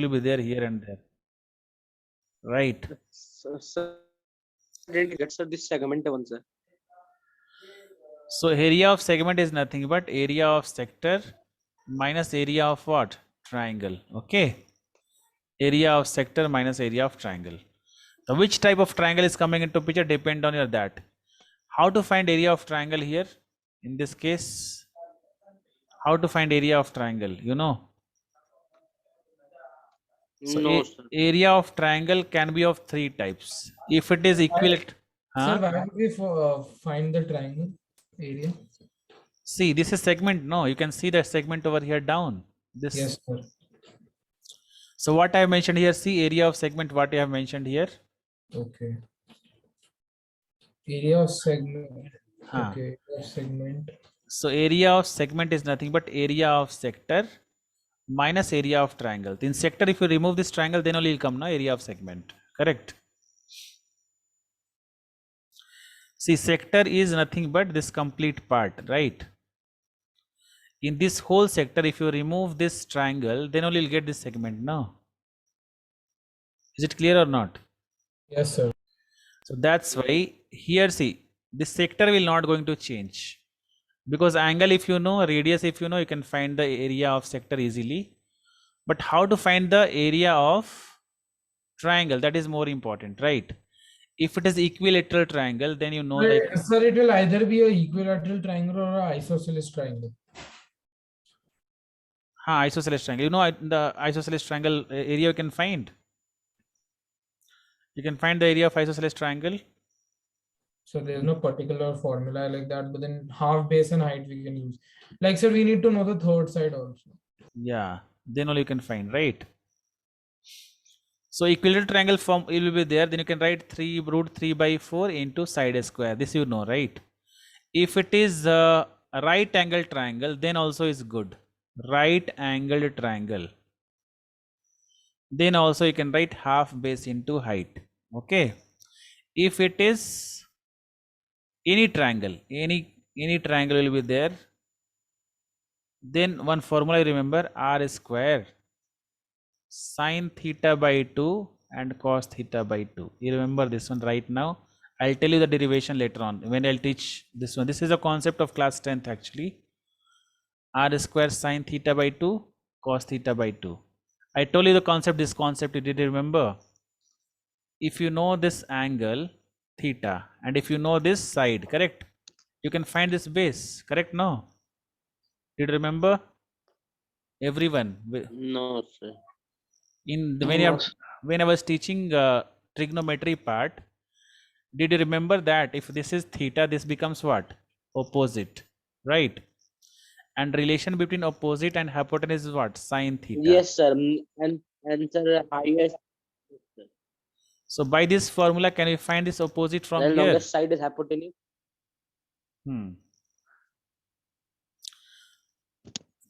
will be there here and there, right? Sir, I didn't get sir this segment one, sir. So area of segment is nothing but area of sector minus area of what? Triangle. Okay. Area of sector minus area of triangle. So which type of triangle is coming into picture depend on your that. How to find area of triangle here? In this case, how to find area of triangle? You know. So No, sir. area of triangle can be of three types. If it is equivalent, Sir, huh? why would we find the triangle area? See, this is segment. No, you can see that segment over here down. This. Yes, sir. So what I have mentioned here, see area of segment, what I have mentioned here. Okay. Area of segment. Huh. Okay, area of segment. So area of segment is nothing but area of sector minus area of triangle. In sector, if you remove this triangle, then only will come, no, area of segment. Correct. See, sector is nothing but this complete part, right? In this whole sector, if you remove this triangle, then only you'll get this segment. No. Is it clear or not? Yes, sir. So that's why here, see, this sector will not going to change. Because angle, if you know, radius, if you know, you can find the area of sector easily. But how to find the area of triangle, that is more important, right? If it is equilateral triangle, then you know like, Sir, it will either be a equilateral triangle or a isosceles triangle. isosceles triangle. You know the isosceles triangle area you can find. You can find the area of isosceles triangle. So there's no particular formula like that, but then half base and height we can use. Like, sir, we need to know the third side also. Yeah, then only you can find, right? So equilateral triangle form will be there. Then you can write 3 root 3 by 4 into side square. This you know, right? If it is a right angle triangle, then also is good. Right angled triangle. Then also you can write half base into height. Okay. If it is any triangle, any triangle will be there. Then one formula you remember, r square sine theta by 2 and cos theta by 2. You remember this one right now. I'll tell you the derivation later on when I'll teach this one. This is a concept of class 10th actually. R square sine theta by 2 cos theta by 2. I told you the concept, this concept you did remember. If you know this angle theta and if you know this side, correct, you can find this base, correct? No, did you remember? Everyone, No, sir. in No, when I was teaching trigonometry part, did you remember that if this is theta, this becomes what? Opposite, right? And relation between opposite and hypotenuse is what? Sine theta. Yes, sir. And sir, highest. So by this formula, can we find this opposite from Then here? longest side is hypotenuse. Can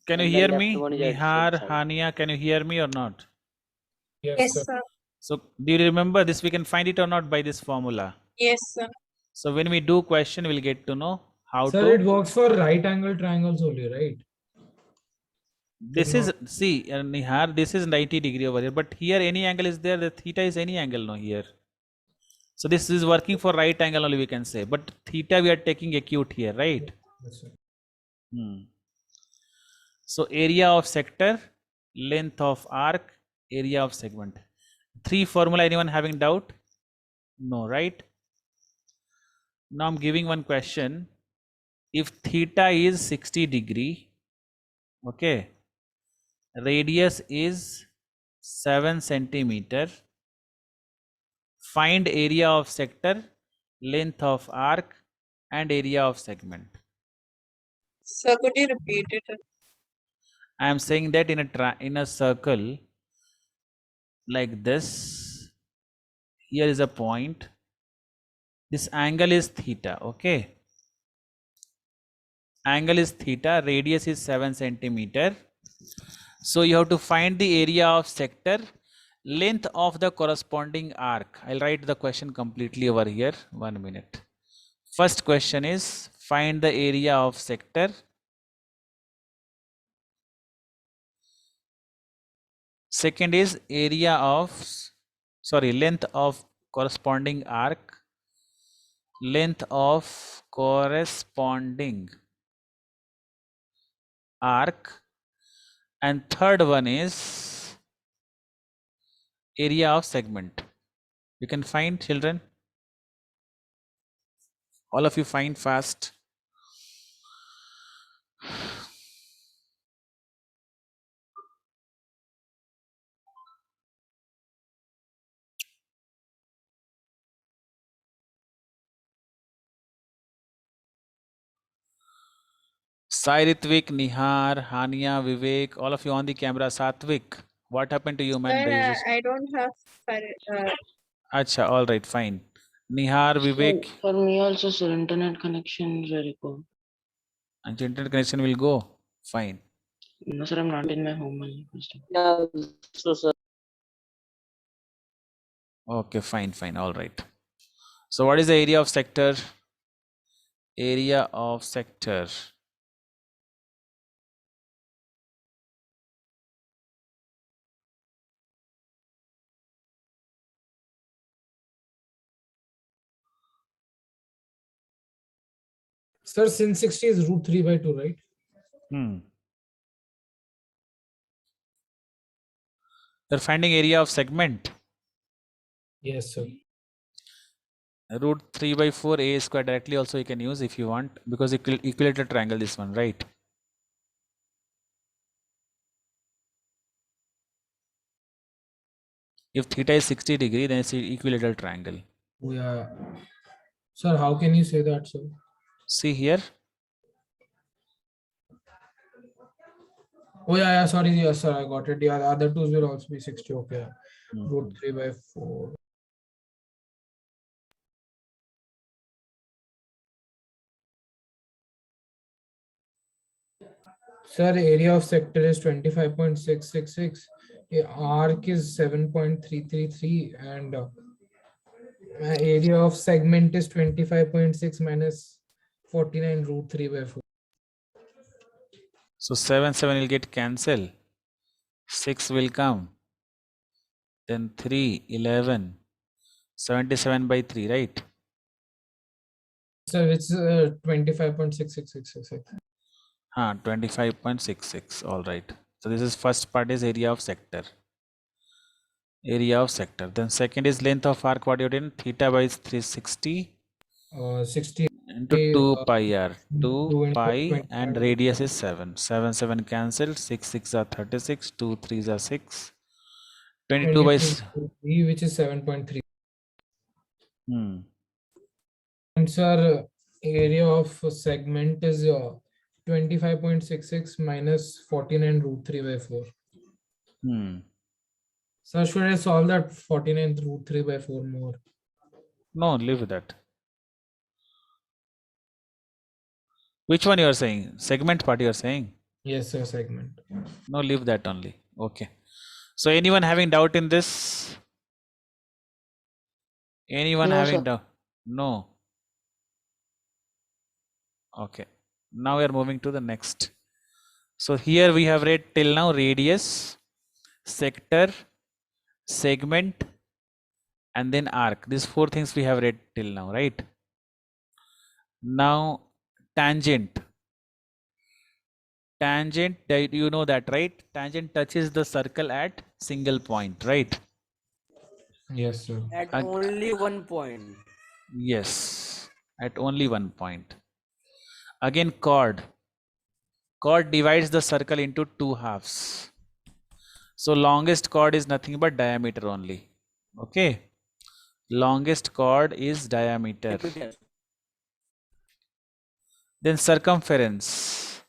you And hear the me? left one is Nihar, adjacent side. Hania, can you hear me or not? Yes, sir. So do you remember this? We can find it or not by this formula. Yes, sir. So when we do question, we'll get to know how Sir, to. it works for right angle triangles only, right? This is, see, Nihar, this is 90 degree over here, but here any angle is there, the theta is any angle, no, here. So this is working for right angle only, we can say, but theta we are taking acute here, right? Yes, sir. So area of sector, length of arc, area of segment. 3 formula, anyone having doubt? No, right? Now I'm giving one question. If theta is 60 degree, okay, radius is 7 centimeter, find area of sector, length of arc and area of segment. Sir, could you repeat it? I am saying that in a circle like this, here is a point, this angle is theta, okay, angle is theta, radius is 7 centimeter. So you have to find the area of sector, length of the corresponding arc. I'll write the question completely over here. 1 minute. First question is find the area of sector, Second is area of, sorry, length of corresponding arc. Length of corresponding arc. And third one is area of segment. You can find, children. All of you find fast. Sai, Ritvik, Nihar, Hania, Vivek, all of you on the camera. Satvik, what happened to you, man? Sir, I don't have Acha, all right, fine. Nihar, Vivek, For me also, sir, internet connection is very poor. and internet connection will go. Fine. No, sir, I'm not in my home only. First of Yeah, so sir. Okay, fine, fine, all right. So what is the area of sector? Area of sector. Sir, sin 60 is root 3 by 2, right? You're finding area of segment. Yes, sir. Root 3 by 4 a square directly also you can use if you want, because equilateral triangle this one, right? If theta is 60 degree, then it's equilateral triangle. Oh, yeah. Sir, how can you say that, sir? See here. Oh, yeah, sorry. Yes, sir, I got it. Yeah, the other twos will also be 60. Okay. Root 3 by 4. Sir, area of sector is 25.666. Arc is 7.333 and area of segment is 25.6 minus 49 root 3 by 4. So 7 will get cancel. 6 will come. Then 3, 11. 77 by 3, right? So it's 25.66666. 25.66. All right. So this is first part is area of sector. Area of sector. Then second is length of arc. What you did? Theta by 360 60 into 2 pi r. 2 2 into pi 25. and radius is 7. 7 cancelled. 6 are 36. 2 3s are 6. 22 by 22 which is 7.3. hmm. And sir, area of segment is 25.66 minus 49 root 3 by 4. Sir, should I solve that 49 root 3 by 4 more? No, leave that. Which one you are saying? Segment part you are saying? Yes, sir, segment. No, leave that only. Okay. So anyone having doubt in this? Anyone No, having sir. doubt? No. Okay. Now we are moving to the next. So here we have read till now radius, sector, segment, and then arc. These four things we have read till now, right? Now tangent. Tangent, you know that, right? Tangent touches the circle at single point, right? Yes, sir. At only one point. Yes, at only one point. Again, chord. Chord divides the circle into two halves. So longest chord is nothing but diameter only. Okay. Longest chord is diameter. Then circumference.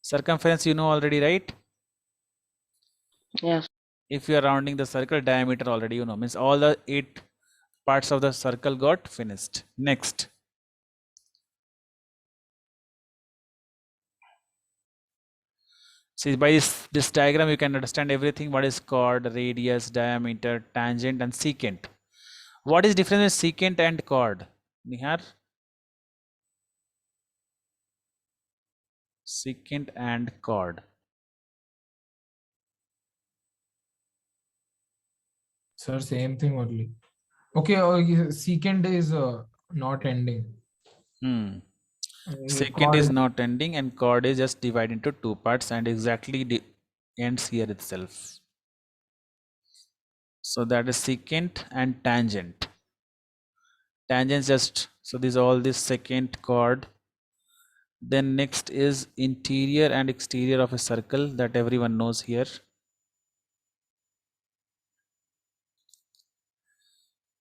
Circumference you know already, right? Yes. If you are rounding the circle, diameter already you know. Means all the 8 parts of the circle got finished. Next. See, by this diagram you can understand everything. What is chord, radius, diameter, tangent, and secant. What is difference between secant and chord? Nihar? Secant and chord. Sir, same thing only. Okay, secant is not ending. Hmm. And Secant chord is not ending and chord is just divided into two parts and exactly ends here itself. So that is secant and tangent. Tangent just, so this all this secant chord. Then next is interior and exterior of a circle that everyone knows here.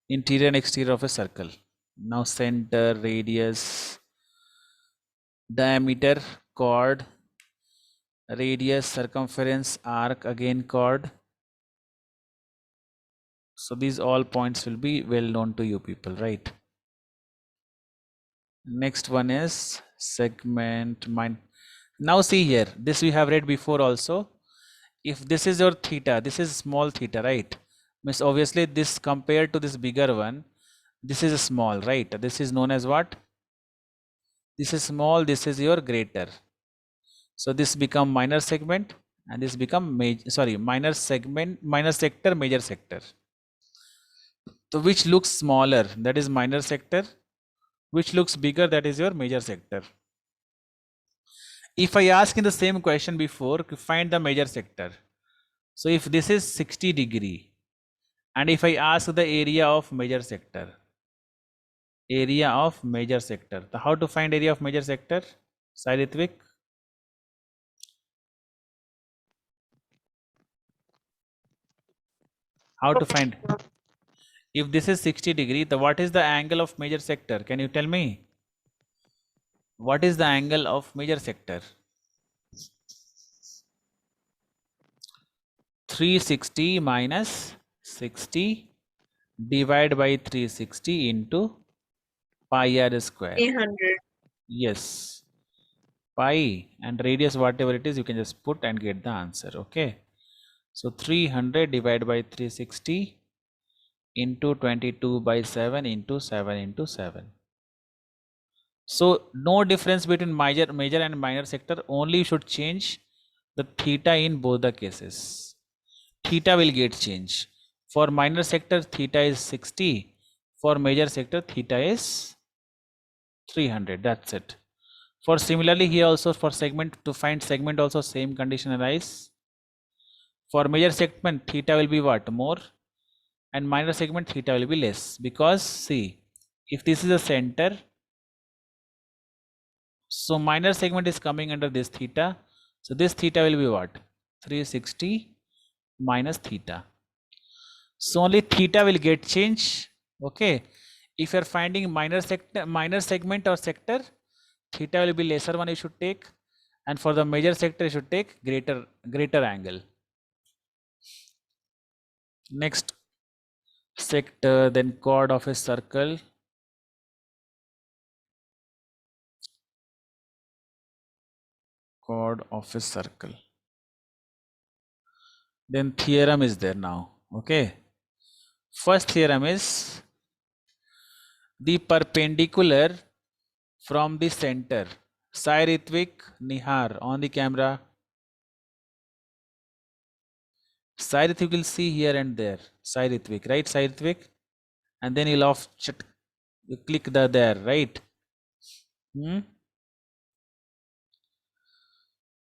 Interior and exterior of a circle. Now center, radius, diameter, chord, radius, circumference, arc, again chord. So these all points will be well known to you people, right? Next one is segment mine. Now see here, this we have read before also. If this is your theta, this is small theta, right? Means obviously this compared to this bigger one, this is small, right? This is known as what? This is small, this is your greater. So this become minor segment and this become major, sorry, minor segment, minor sector, major sector. So which looks smaller, that is minor sector, which looks bigger, that is your major sector. If I ask in the same question before, find the major sector. So if this is 60 degree, and if I ask the area of major sector, so how to find area of major sector? Sai Ritvik? How to find? If this is 60 degree, the what is the angle of major sector? Can you tell me? What is the angle of major sector? 360 minus 60 divide by 360 into pi r square. 300. Yes, pi and radius whatever it is, you can just put and get the answer. Okay, so 300 divided by 360 into 22 by 7 into 7 into 7. So no difference between major and minor sector, only you should change the theta in both the cases. Theta will get changed. For minor sector theta is 60, for major sector theta is 300. That's it. For similarly here also for segment, to find segment also same condition arise. For major segment theta will be what? More, and minor segment theta will be less, because see, if this is a center, so minor segment is coming under this theta, so this theta will be what? 360 minus theta. So only theta will get changed. Okay, if you are finding minor segment or sector, theta will be lesser one you should take, and for the major sector you should take greater angle. Next, sector, then chord of a circle. Chord of a circle. Then theorem is there now. Okay. First theorem is the perpendicular from the center. Sai Ritvik, Nihar on the camera. Sai Ritvik will see here and there. Sai Ritvik, right? Sai Ritvik, and then you'll you click the there, right?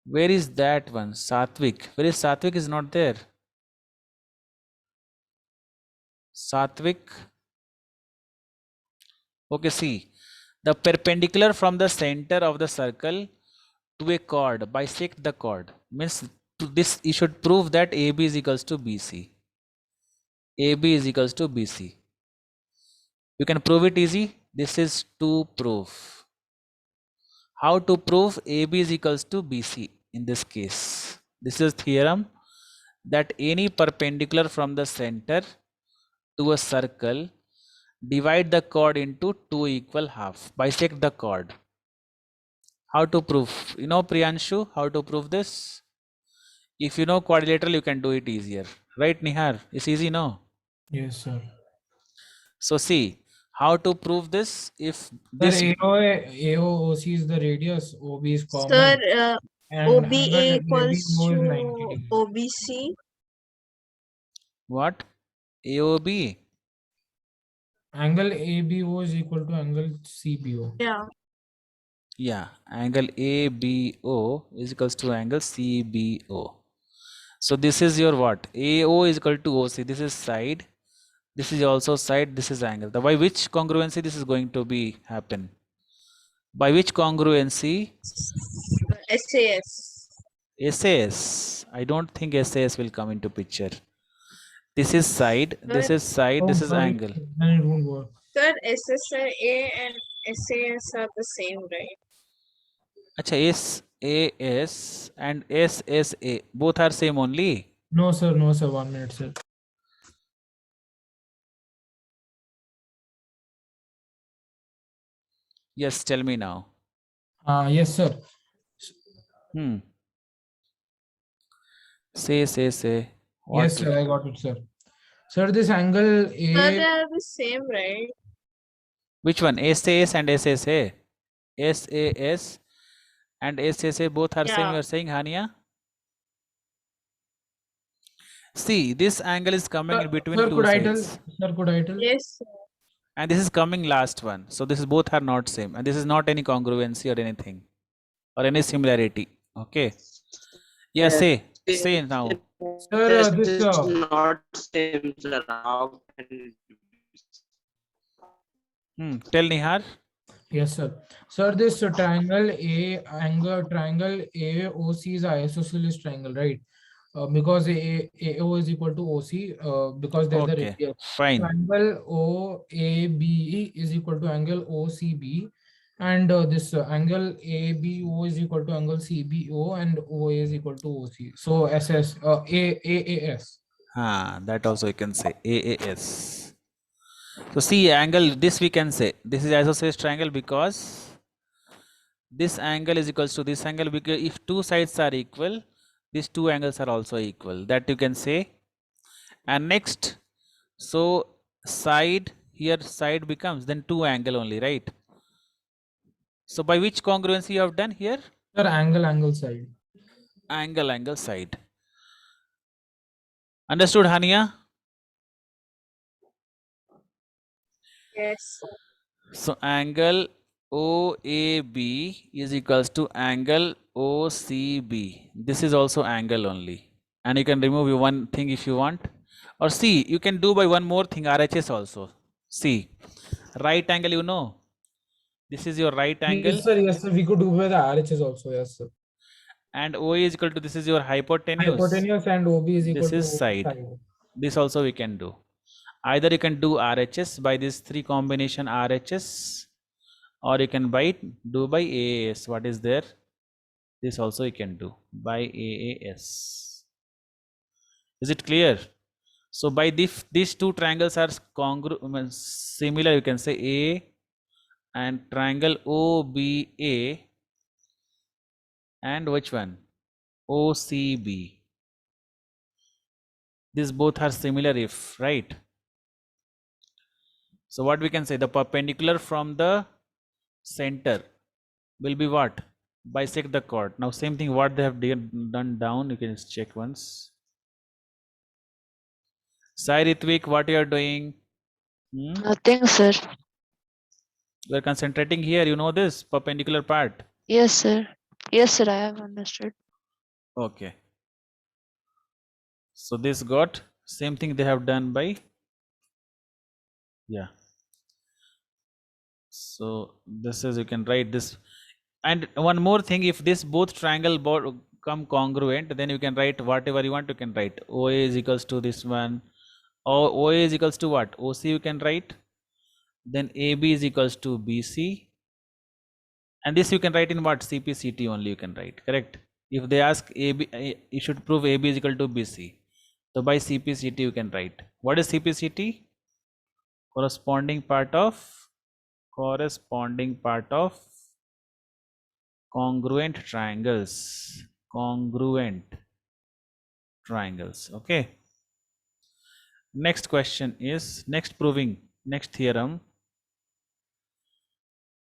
Where is that one? Satvik. Where is Satvik? Is not there. Satvik. Okay, see. The perpendicular from the center of the circle to a chord, bisect the chord. Means to this you should prove that AB is equals to BC. AB is equals to BC. You can prove it easy. This is to prove. How to prove AB is equals to BC in this case? This is theorem that any perpendicular from the center to a circle, divide the chord into two equal half, bisect the chord. How to prove? You know, Priyanshu, how to prove this? If you know quadrilateral, you can do it easier. Right, Nihar? It's easy, no? Yes, sir. So see, how to prove this? If this Sir, AOC is the radius, OB is common. Sir, And OBA 100 maybe equals O is 90 to degrees. OBC. what? AOB. Angle ABO is equal to angle CBO. Yeah. Yeah, angle ABO is equals to angle CBO. So this is your what? AO is equal to OC. This is side. This is also side. This is angle. By which congruency this is going to be happen? By which congruency? SAS. SAS. I don't think SAS will come into picture. This is side. This is side. Oh, This is sorry, angle. then it won't work. Sir, SSA and SAS are the same, right? Acha, SAS and SSA both are same only. No, sir. No, sir. 1 minute, sir. Yes, tell me now. Yes, sir. Hmm. Say. What? Yes, sir. I got it, sir. Sir, this angle Sir, they A. are the same, right? Which one? SAS and SSA. SAS and SSA both are same. Yeah. You are saying, Hania? See, this angle is coming in between Sir, two could I tell? sides, Sir, could I tell? Yes, sir. and this is coming last one. So this is both are not same, and this is not any congruency or anything, or any similarity. Okay. Yeah. Yeah. Say now. Sir, This this is not same, sir. How can it be? Tell Nihar. yes, sir. Sir, this triangle triangle AOC is isosceles triangle, right? Because AO is equal to OC, because there's the Okay. radius. Fine. Triangle OABE is equal to angle OCB, and this angle ABO is equal to angle CBO, and OA is equal to OC. So AAS. That also you can say AAS. So see angle, this we can say this is isosceles triangle because this angle is equals to this angle, because if two sides are equal, these two angles are also equal. That you can say. And next, so side here, side becomes then two angle only, right? So by which congruency you have done here? Sir, angle side. Angle side. Understood, Hania? Yes, sir. So angle OAB is equals to angle OCB. This is also angle only. And you can remove one thing if you want. Or see, you can do by one more thing, RHS also. See, right angle, you know. This is your right angle. Yes, sir. We could do by the RHS also, yes, sir. And OA is equal to, this is your hypotenuse. Hypotenuse and OB is equal This to is side. This also we can do. Either you can do RHS by this three combination RHS, or you can do by AAS. What is there? This also you can do by AAS. Is it clear? So by these two triangles are similar, you can say A and triangle OBA, and which one? OCB. These both are similar if, right? So what we can say, the perpendicular from the center will be what? Bisect the chord. Now same thing what they have done down, you can just check once. Sai Ritvik, what you are doing? Nothing, sir. You are concentrating here, you know this perpendicular part. Yes, sir. Yes, sir. I have understood. Okay. So this got same thing they have done by, yeah. So this is, you can write this. And one more thing, if this both triangle come congruent, then you can write whatever you want, you can write. OA is equals to this one. Or OA is equals to what? OC you can write. Then AB is equals to BC. And this you can write in what? CPCT only you can write, correct? If they ask AB, you should prove AB is equal to BC. So by CPCT you can write. What is CPCT? Corresponding part of congruent triangles. Okay. Next question is, next theorem.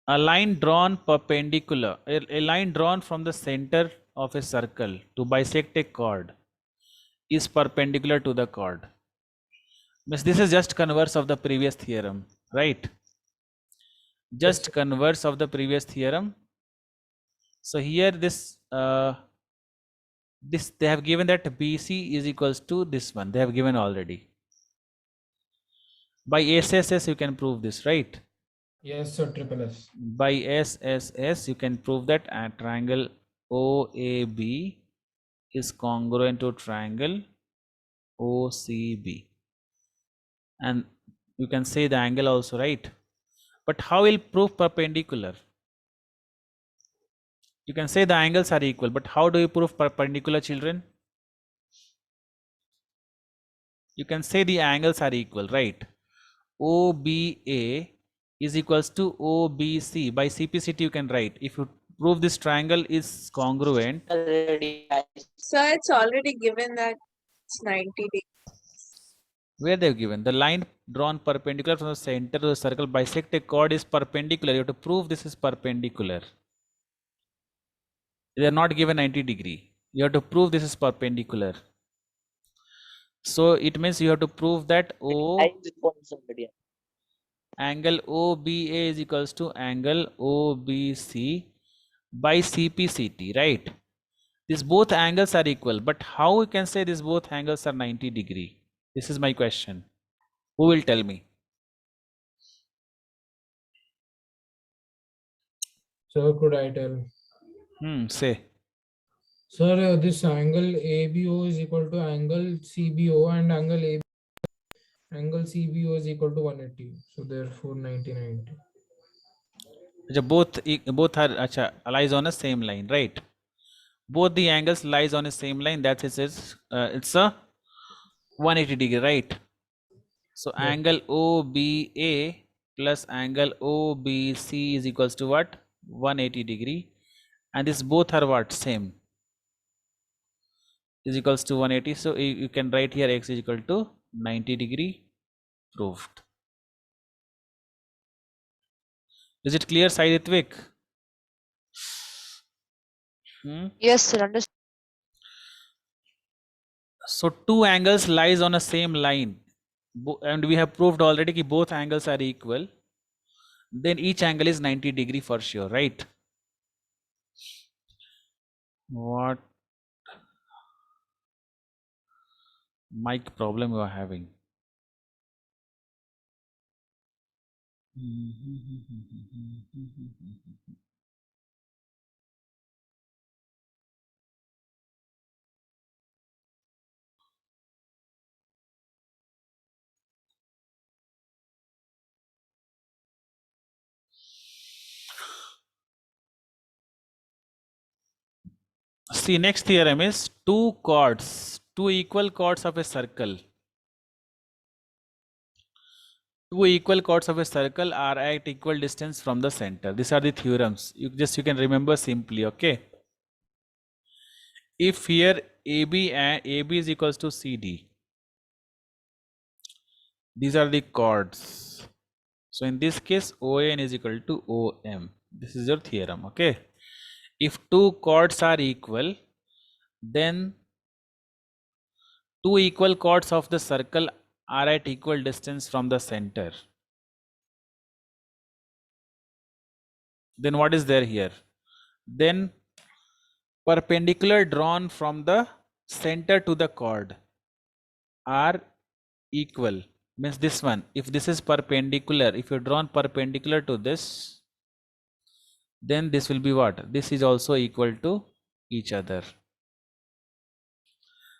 A line drawn perpendicular, a line drawn from the center of a circle to bisect a chord is perpendicular to the chord. Means this is just converse of the previous theorem, right? Just sir. converse of the previous theorem. So here this they have given that BC is equals to this one. They have given already. By SSS you can prove this, right? Yes, sir. Triple S. By SSS you can prove that a triangle OAB is congruent to triangle OCB, and you can say the angle also, right? But how will prove perpendicular? You can say the angles are equal, but how do you prove perpendicular, children? You can say the angles are equal, right? OBA is equals to OBC. By CPCT you can write. If you prove this triangle is congruent, Already, Sir, it's already given that it's 90 degrees. where they've given the line drawn perpendicular from the center to the circle bisect a chord is perpendicular. You have to prove this is perpendicular. They are not given 90 degree. You have to prove this is perpendicular. So it means you have to prove that angle OBA is equals to angle OBC by CPCT, right? These both angles are equal, but how we can say these both angles are 90 degree? This is my question. Who will tell me? Sir, could I tell? Say. Sir, this angle ABO is equal to angle CBO, and angle CBO is equal to 180. So therefore 90. Both are lies on the same line, right? Both the angles lies on the same line. That is it's a 180 degree, right? So Yes. angle OBA plus angle OBC is equals to what? 180 degree, and this both are what? Same. Is equals to 180. So you can write here x is equal to 90 degree. Proved. Is it clear, Sai Ritvik? Yes, sir. Understood. So two angles lies on a same line, and we have proved already that both angles are equal. Then each angle is 90 degree for sure, right? What mic problem you are having? See, next theorem is two equal chords of a circle. Two equal chords of a circle are at equal distance from the center. These are the theorems. You can remember simply, okay? If here AB and AB is equals to CD, these are the chords. So in this case, ON is equal to OM. This is your theorem, okay? If two chords are equal, then two equal chords of the circle are at equal distance from the center. Then what is there here? Then perpendicular drawn from the center to the chord are equal. Means this one, if this is perpendicular, if you drawn perpendicular to this, then this will be what? This is also equal to each other.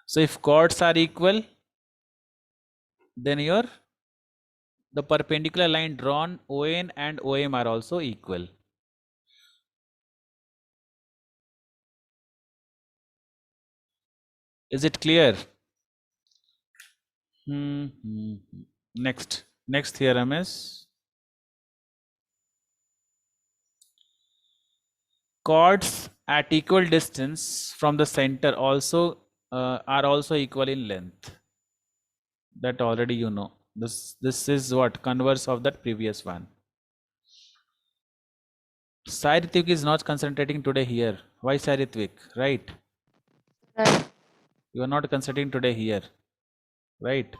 So if chords are equal, then the perpendicular line drawn ON and OM are also equal. Is it clear? Next theorem is chords at equal distance from the center also are also equal in length. That already you know. This is what? Converse of that previous one. Sai Ritvik is not concentrating today here. Why Sai Ritvik? Right? Right. You are not concentrating today here. Right?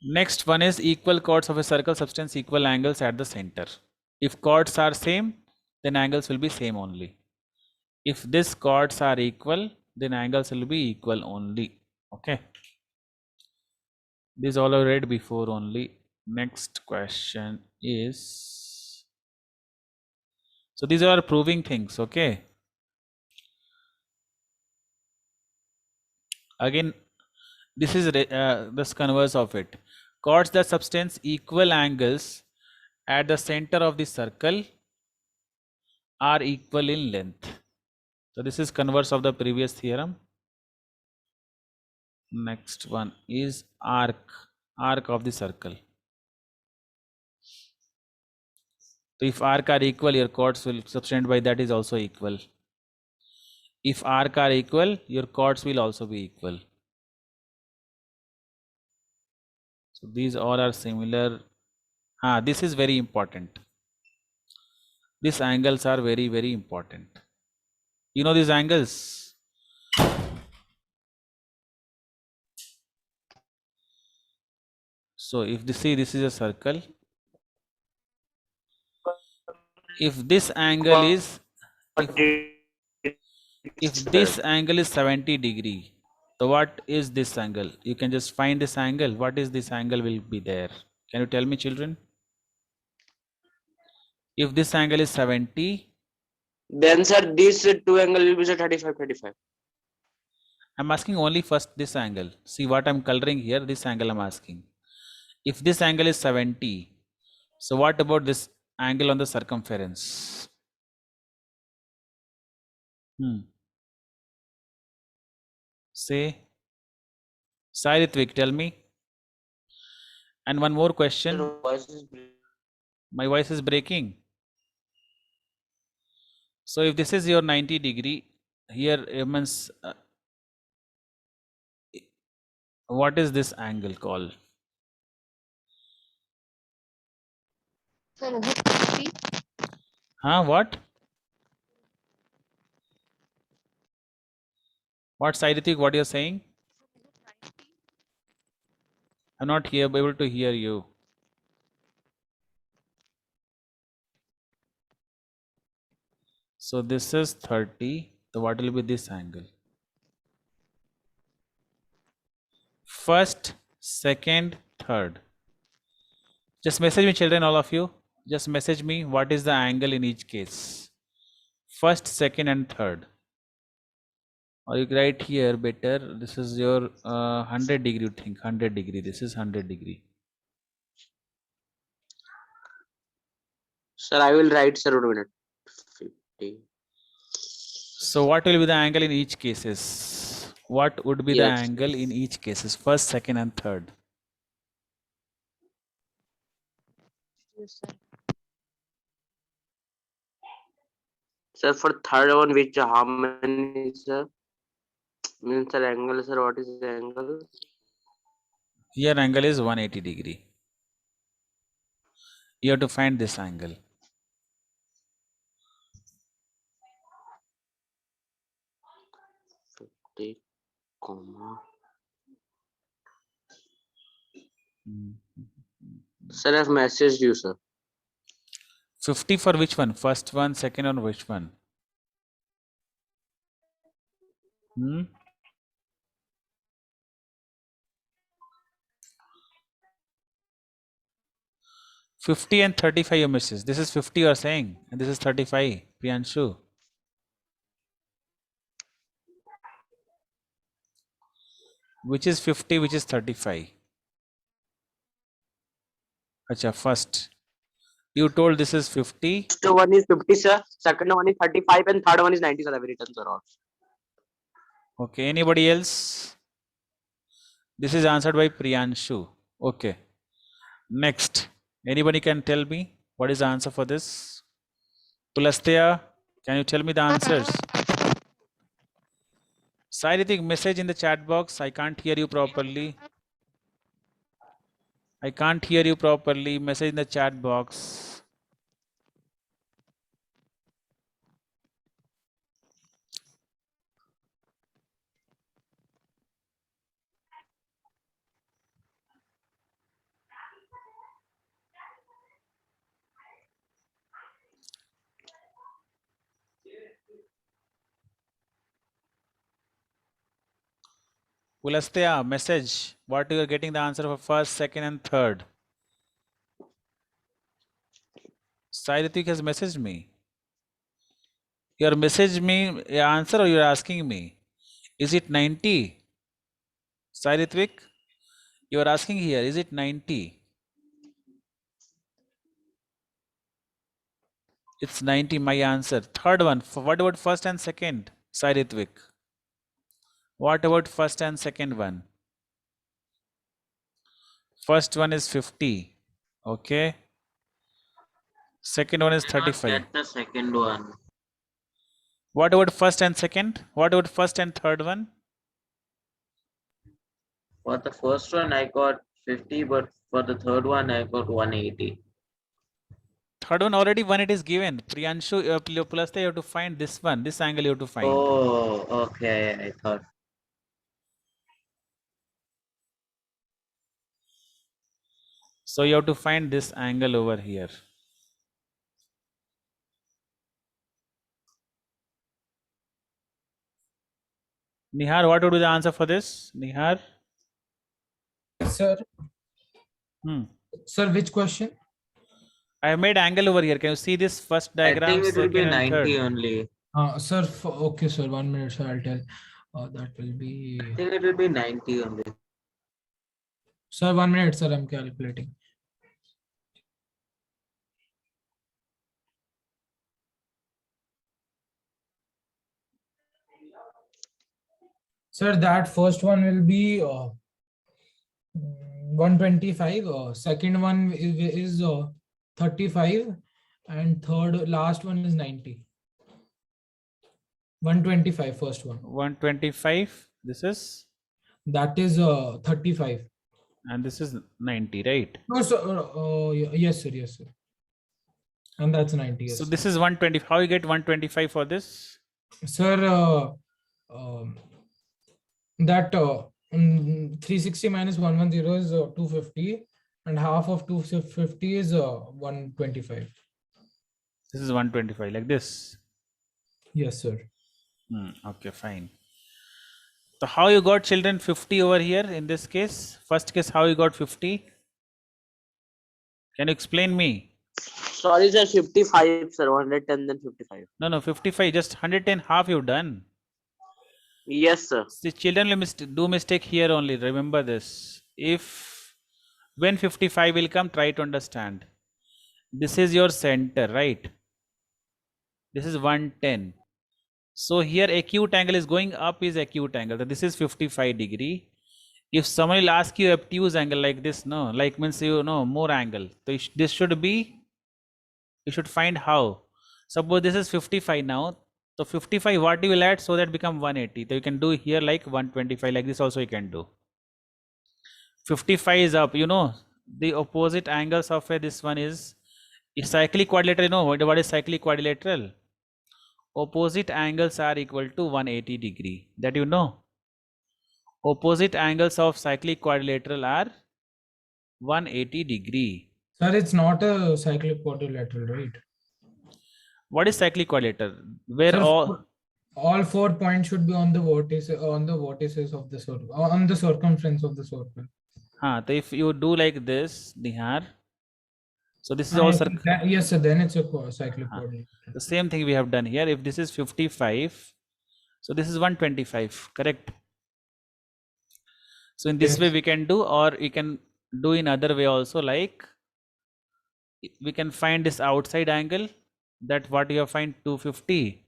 Next one is equal chords of a circle substance equal angles at the center. If chords are same, then angles will be same only. If these chords are equal, then angles will be equal only. Okay. These all I read before only. Next question is, so these are proving things. Okay. Again, this is this converse of it. Chords that substance equal angles at the center of the circle are equal in length. So this is converse of the previous theorem. Next one is arc of the circle. So if arc are equal, your chords will subtend by that is also equal. If arc are equal, your chords will also be equal. So these all are similar. This is very important. These angles are very, very important. You know these angles? So if this is a circle, if this angle is if this angle is 70 degree, so what is this angle? You can just find this angle. What is this angle will be there? Can you tell me, children? If this angle is 70, Then sir, these two angle will be sir 35, 35. I'm asking only first this angle. See what I'm coloring here, this angle I'm asking. If this angle is 70, so what about this angle on the circumference? Say, Sai Ritvik, tell me. And one more question. Sir, voice is My voice is breaking. So if this is your 90 degree, here it means what is this angle called? Sir, is it 50? What? What, Sai Ritvik, what you're saying? I'm not here able to hear you. So this is 30. So what will be this angle? First, second, third. Just message me, children, all of you. Just message me what is the angle in each case. First, second, and third. Or you write here better. This is your 100 degree. You think 100 degree. This is 100 degree. sir, I will write sir 1 minute. 50. So what will be the angle in each cases? What would be the Yes. angle in each cases? First, second, and third. Yes, sir. Sir, for third one, which how many sir? Means sir angle sir, what is the angle? Here angle is 180 degree. You have to find this angle. Comma. Sir, I've messaged you, sir. 50 for which one? First one, second one, which one? 50 and 35 you misses. This is 50 you are saying, and this is 35, Priyanshu. Which is 50, which is 35? Acha, first. You told this is 50. First one is 50, sir. Second one is 35, and third one is 90, sir. I've written, sir. All. Okay, anybody else? This is answered by Priyanshu. Okay. Next. Anybody can tell me what is the answer for this? Pulastya, can you tell me the answers? Sairitik, message in the chat box. I can't hear you properly. I can't hear you properly. Message in the chat box. Pulastya, message. What you are getting the answer for first, second, and third? Sai Ritik has messaged me. You are messaging me answer or you are asking me? Is it 90? Sai Ritvik, you are asking here, is it 90? It's 90, my answer. Third one, what about first and second? Sai Ritvik. What about first and second one? First one is 50. Okay. Second one is 35. Get the second one. What about first and second? What about first and third one? For the first one, I got 50, but for the third one, I got 180. Third one already one it is given. Priyanshu, Pulastya, you have to find this one. This angle you have to find. Oh, okay. I thought. So you have to find this angle over here. Nihar, what would be the answer for this? Nihar? Sir, Hmm. sir, which question? I have made angle over here. Can you see this first I diagram? think it will be second and 90 third? only. Sir, okay, sir, 1 minute, sir, I'll tell. That will be. I think it will be 90 only. Sir, 1 minute, sir, I'm calculating. Sir, that first one will be 125. Second one is 35, and third last one is 90. 125, first one. 125. This is, That is 35. and this is 90, right? No, sir. Yes, sir. Yes, sir. And that's 90. Yes, So sir. this is 120. How you get 125 for this? Sir, that 360 minus 110 is 250, and half of 250 is 125. This is 125, like this. Yes, sir. Okay, fine. So how you got children 50 over here in this case? First case, how you got 50? Can you explain me? Sorry, sir. 55, sir. 110, then 55. No, 55, just 110 half you've done. Yes, sir. See, children will do mistake here only. Remember this. When 55 will come, try to understand. This is your center, right? This is 110. So here acute angle is going up is acute angle. So this is 55 degree. If someone will ask you obtuse angle like this, no, like means you know more angle. So this should be, you should find how. Suppose this is 55 now. So 55 what you will add so that become 180. So you can do here like 125 like this also you can do. 55 is up, you know, the opposite angles of this one is cyclic quadrilateral. You know what is cyclic quadrilateral? Opposite angles are equal to 180 degree. That you know. Opposite angles of cyclic quadrilateral are 180 degree. Sir, it's not a cyclic quadrilateral, right? What is cyclic quadrilateral? Where Sir, all 4 points should be on the vertices of the circle, on the circumference of the circle. so if you do like this, Nihar, so this is all circle. Yes, sir. Then it's a cyclic coordinate. The same thing we have done here. If this is 55, so this is 125, correct? So in this way we can do, or we can do in other way also, like we can find this outside angle, that what you have find 250,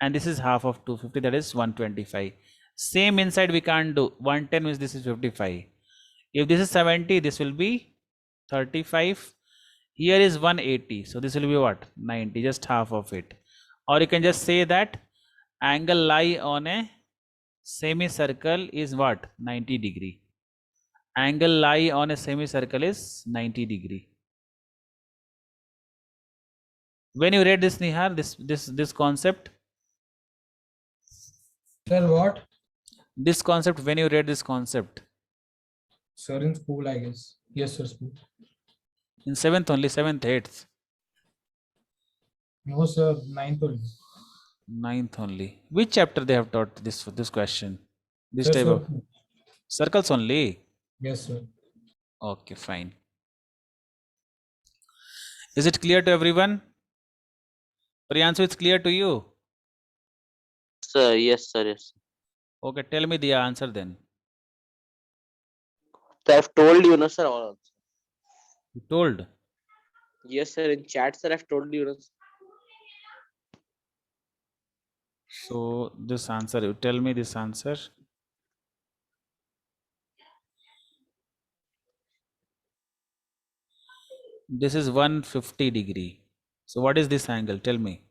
and this is half of 250, that is 125. Same inside we can't do. 110 means this is 55. If this is 70, this will be 35. Here is 180, so this will be what? 90, just half of it. Or you can just say that angle lie on a semicircle is what? 90 degree. Angle lie on a semicircle is 90 degree. When you read this, Nihar, this concept? Sir, what? This concept, when you read this concept? Sir, in school, I guess. Yes, sir, school. In 7th only, 7th, 8th? No, sir, 9th only. 9th only. Which chapter they have taught this question? This Sir, type of Circles only. Yes, sir. Okay, fine. Is it clear to everyone? Priyanshu, it's clear to you? Sir, yes, sir, yes. Okay, tell me the answer then. So I've told you, no, sir. All. You told. Yes, sir. In chat, sir, I've told you. No, sir. So this answer, you tell me this answer. This is 150 degree. So what is this angle? Tell me.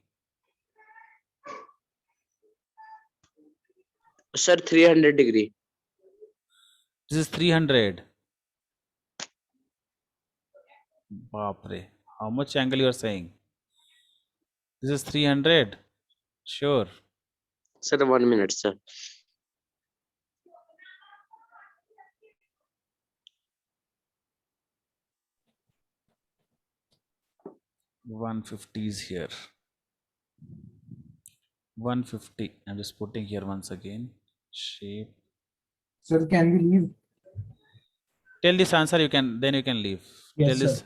Sir, 300 degree. This is 300. Baapre. How much angle you are saying? This is 300. Sure. Sir, 1 minute, sir. One fifty is here. 150. I'm just putting here once again. Shape. Sir, can we leave? Tell this answer. You can. Then you can leave. Yes, Tell sir. this.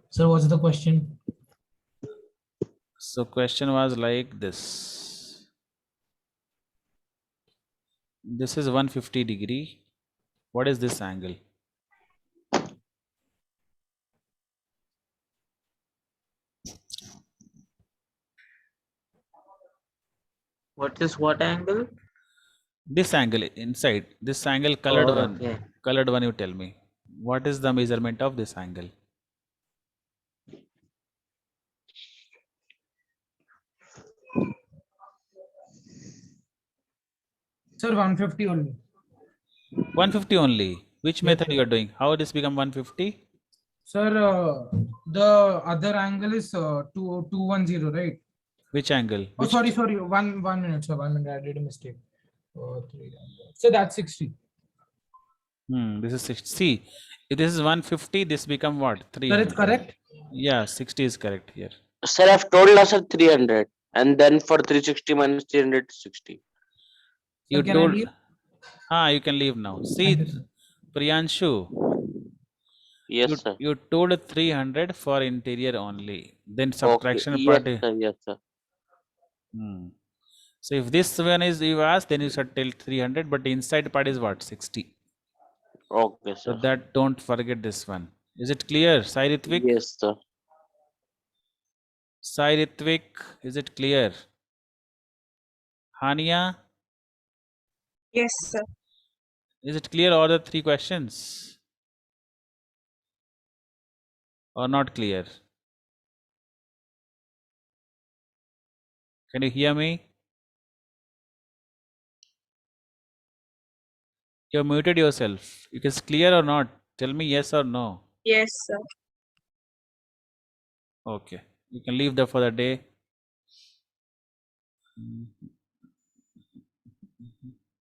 Sir, what's the question? So question was like this. This is 150 degree. What is this angle? What is what angle? This angle inside. This angle colored Oh, one. okay. Colored one. You tell me. What is the measurement of this angle? Sir, 150 only. 150 only. Which Yes, method sir. you are doing? How this become 150? Sir, the other angle is 210, right? Which angle? Oh, Which sorry. One minute, sir. 1 minute. I did a mistake. 300. So that's 60. This is 60. See, if this is 150, this become what? Sir, 300. it's correct. Yeah, 60 is correct here. Sir, I've told us, sir, 300. And then for 360 minus 300, 60. Sir, You can I told. leave? You can leave now. Thank See, you, sir. Priyanshu, Yes, sir. you told 300 for interior only. Then Okay. subtraction Yes, part. sir. Yes, sir. So if this one is you asked, then you should tell 300, but the inside part is what? 60. Okay, So sir. that don't forget this one. Is it clear, Sai Ritvik? Yes, sir. Sai Ritvik, is it clear? Hania, Yes, sir. is it clear all the three questions? Or not clear? Can you hear me? You muted yourself. It is clear or not? Tell me yes or no. Yes, sir. Okay. You can leave there for the day.